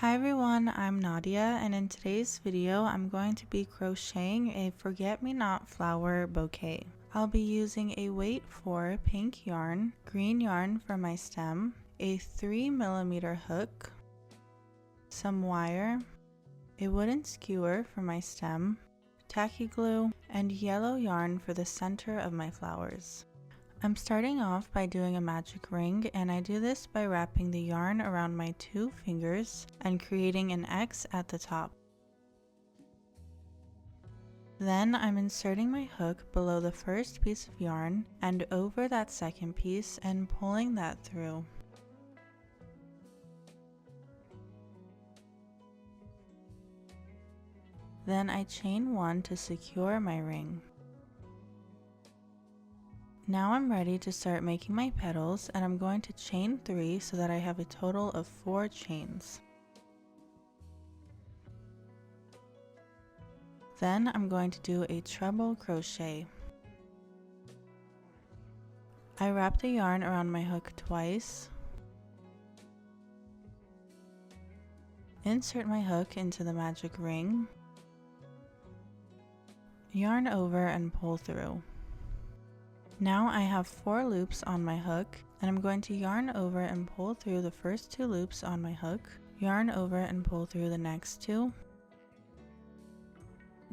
Hi everyone, I'm Nadia, and in today's video I'm going to be crocheting a forget-me-not flower bouquet. I'll be using a weight 4 pink yarn, green yarn for my stem, a 3mm hook, some wire, a wooden skewer for my stem, tacky glue, and yellow yarn for the center of my flowers. I'm starting off by doing a magic ring, and I do this by wrapping the yarn around my 2 fingers and creating an X at the top. Then I'm inserting my hook below the first piece of yarn and over that second piece and pulling that through. Then I chain 1 to secure my ring. Now I'm ready to start making my petals, and I'm going to chain 3 so that I have a total of 4 chains. Then I'm going to do a treble crochet. I wrap the yarn around my hook twice, insert my hook into the magic ring, yarn over and pull through. Now I have 4 loops on my hook, and I'm going to yarn over and pull through the first 2 loops on my hook, yarn over and pull through the next 2,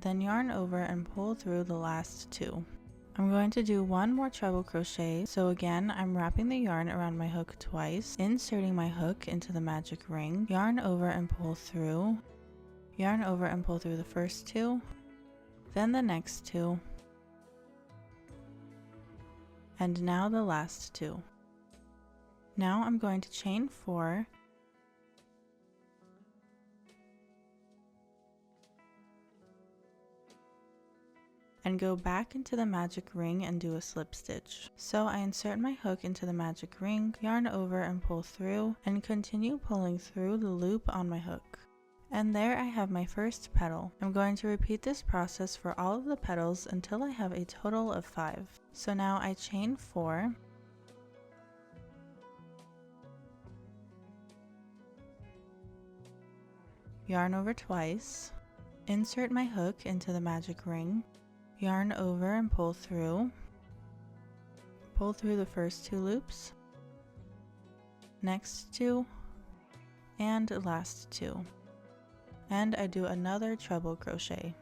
then yarn over and pull through the last 2. I'm going to do 1 more treble crochet, so again I'm wrapping the yarn around my hook twice, inserting my hook into the magic ring, yarn over and pull through, yarn over and pull through the first 2, then the next 2, and now the last 2. Now I'm going to chain 4 and go back into the magic ring and do a slip stitch. So I insert my hook into the magic ring, yarn over and pull through, and continue pulling through the loop on my hook. And there I have my first petal. I'm going to repeat this process for all of the petals until I have a total of 5. So now I chain 4, yarn over twice, insert my hook into the magic ring, yarn over and pull through the first 2 loops, next 2, and last 2. And I do another treble crochet.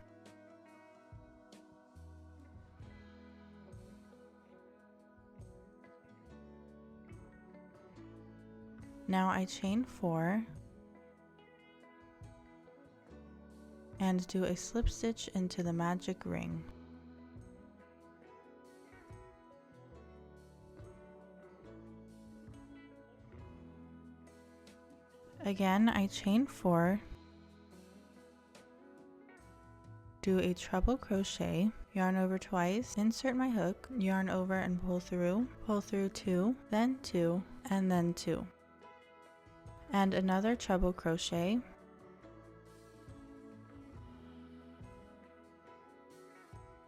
Now I chain 4 and do a slip stitch into the magic ring. Again, I chain 4, do a treble crochet, yarn over twice, insert my hook, yarn over and pull through 2, then 2, and then 2. And another treble crochet,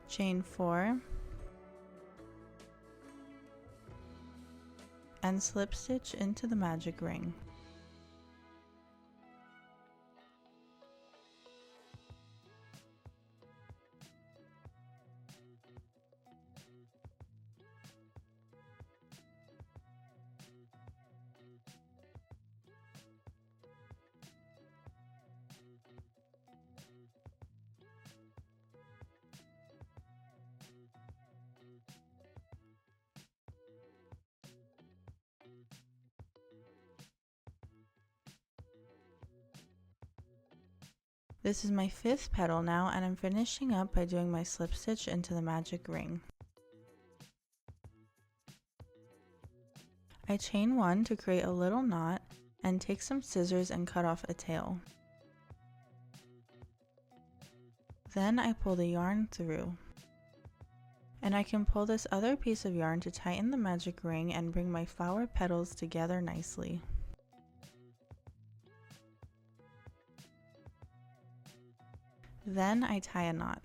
chain 4, and slip stitch into the magic ring. This is my 5th petal now, and I'm finishing up by doing my slip stitch into the magic ring. I chain 1 to create a little knot and take some scissors and cut off a tail. Then I pull the yarn through. And I can pull this other piece of yarn to tighten the magic ring and bring my flower petals together nicely. Then I tie a knot.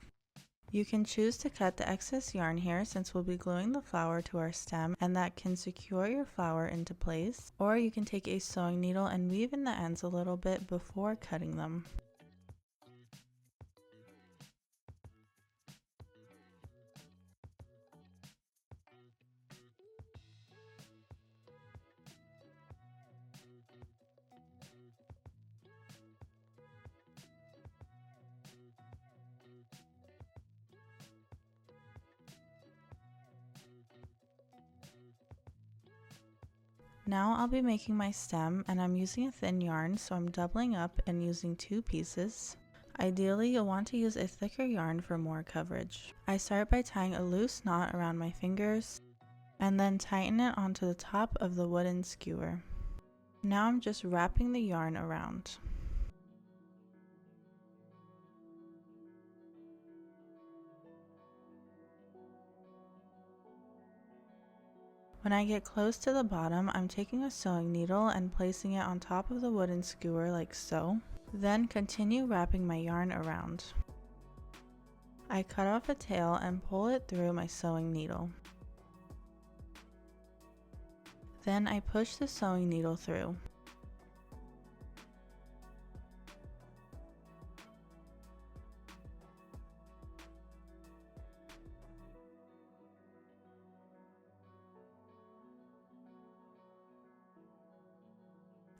You can choose to cut the excess yarn here since we'll be gluing the flower to our stem and that can secure your flower into place, or you can take a sewing needle and weave in the ends a little bit before cutting them. Now I'll be making my stem and I'm using a thin yarn, so I'm doubling up and using 2 pieces. Ideally, you'll want to use a thicker yarn for more coverage. I start by tying a loose knot around my fingers and then tighten it onto the top of the wooden skewer. Now I'm just wrapping the yarn around. When I get close to the bottom, I'm taking a sewing needle and placing it on top of the wooden skewer like so. Then continue wrapping my yarn around. I cut off a tail and pull it through my sewing needle. Then I push the sewing needle through.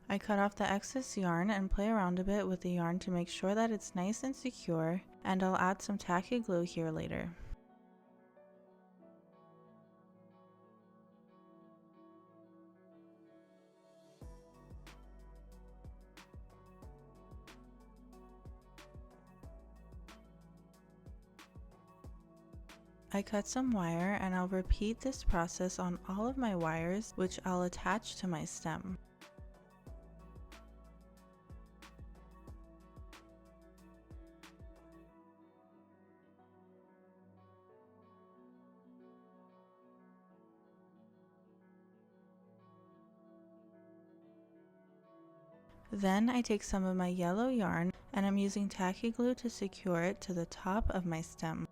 I cut off the excess yarn and play around a bit with the yarn to make sure that it's nice and secure, and I'll add some tacky glue here later. I cut some wire and I'll repeat this process on all of my wires, which I'll attach to my stem. Then I take some of my yellow yarn and I'm using tacky glue to secure it to the top of my stem.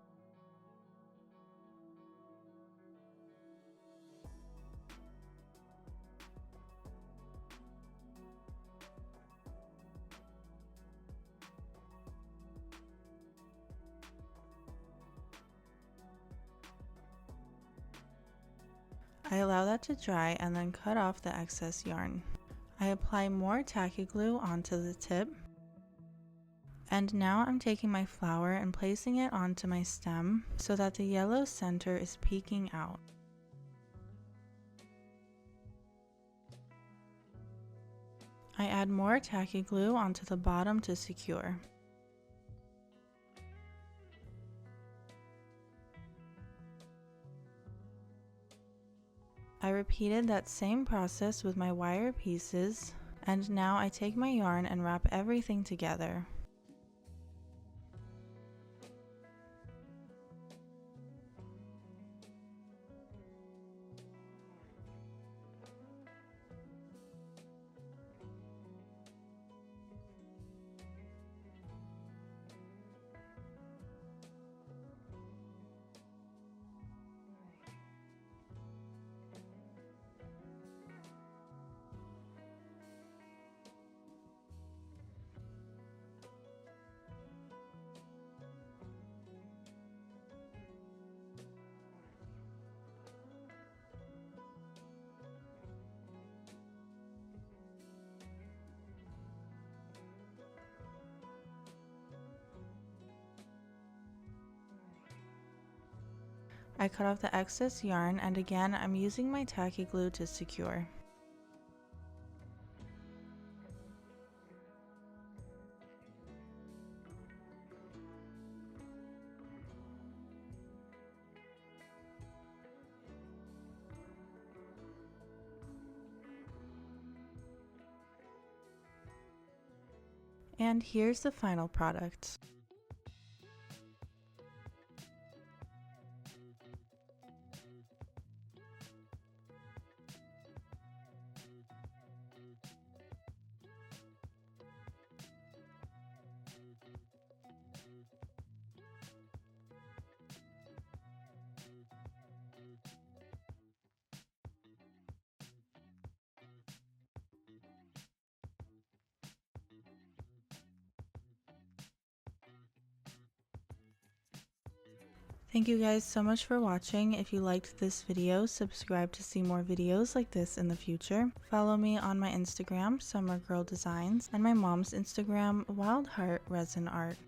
I allow that to dry and then cut off the excess yarn. I apply more tacky glue onto the tip. And now I'm taking my flower and placing it onto my stem so that the yellow center is peeking out. I add more tacky glue onto the bottom to secure. I repeated that same process with my wire pieces, and now I take my yarn and wrap everything together. I cut off the excess yarn and again I'm using my tacky glue to secure. And here's the final product. Thank you guys so much for watching. If you liked this video, subscribe to see more videos like this in the future. Follow me on my Instagram, Summer Girl Designs, and my mom's Instagram, Wild Heart Resin Art.